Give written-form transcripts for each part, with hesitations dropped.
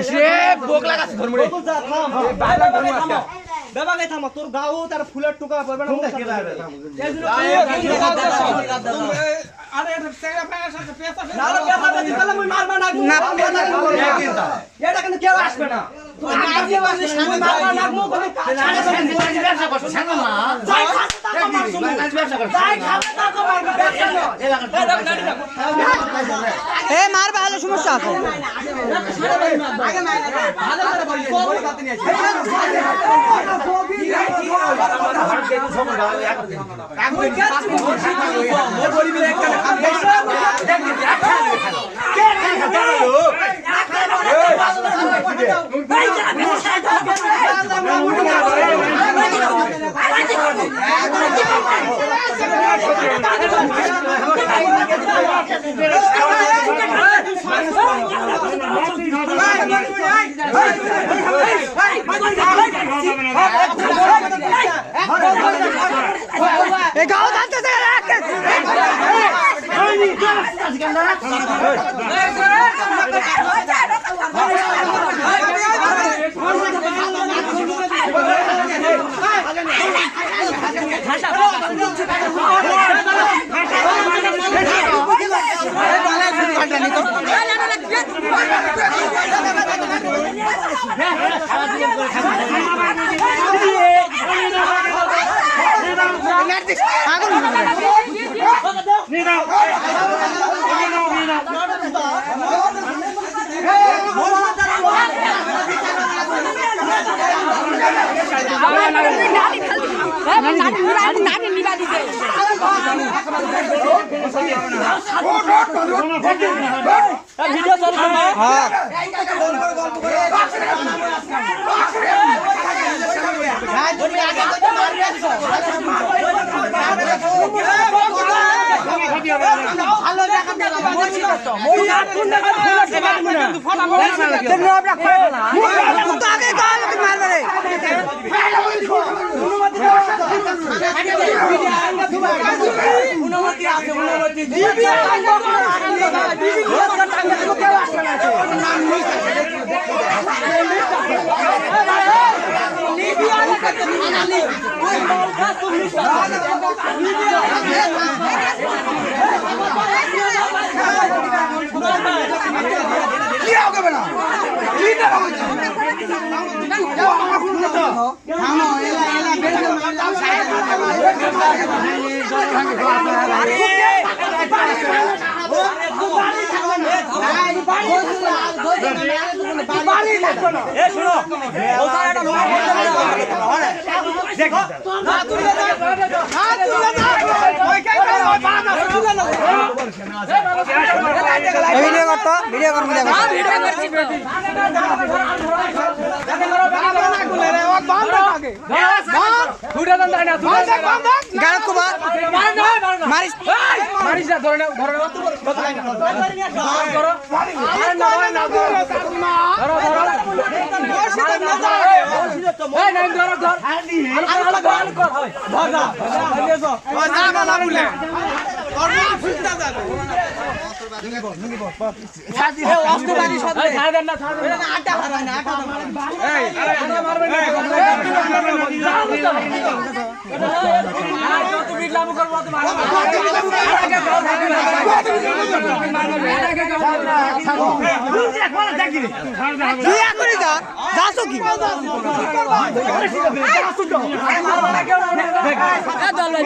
সে বোকলা গাছ ধরমু রে বাবা ধরমু আজকে বাবা কে থামো তোর গাও তার ফুলের টুকা পড়বে না আরে এটা সেগা পায়ের সাথে পেছা না পেছা দিলে মই মারবা না এটা কিন্তু কেউ আসবে না তুই মারবি বাসে সামনে মারবা না মো করে ব্যবসা করছ সামনে না যাই খাতে টাকা মারছো ব্যবসা করছ যাই খাতে টাকা মারবে ব্যবসা এ মার ভালো সমস্যা আছে আগে মার ভালো করে বলি বড় কথা নিয়ে আছে গাও জানতে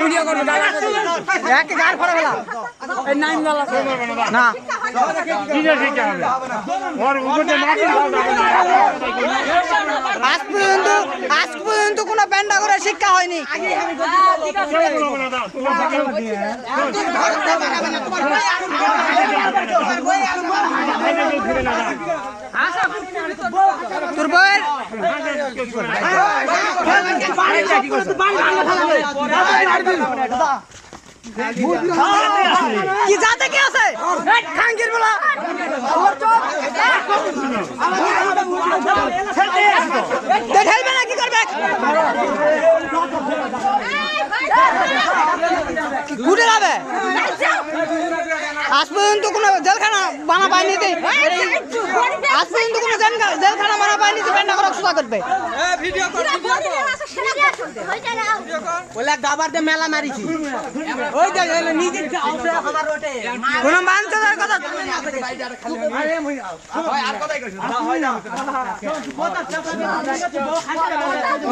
ভিডিও করবো না আজ পর্যন্ত কোনো পেন্ডা করে শিক্ষা হয়নি। তোর বউয়ের কি জাতে কি আছে খাঙ্গির বলা ঠেলবে না কি করবে ঘুরে যাবে আজ পর্যন্ত কোনো জেলখানা বানা পায়নি আজ পর্যন্ত কোনো জেলখানা সোজা করবে ওলা দাবার দে মেলা মারিছি ওই যে নিজে আমার ওটে কোন বাঞ্চদার কথা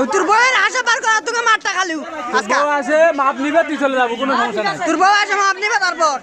তোর বউয়ের আশা পার করা তোকে মারটা খালিও আজকে আসে মাপ নিবে তুই চলে যাবো কোনো সমস্যা নাই তোর বউ আসে মাপ নিবে তারপর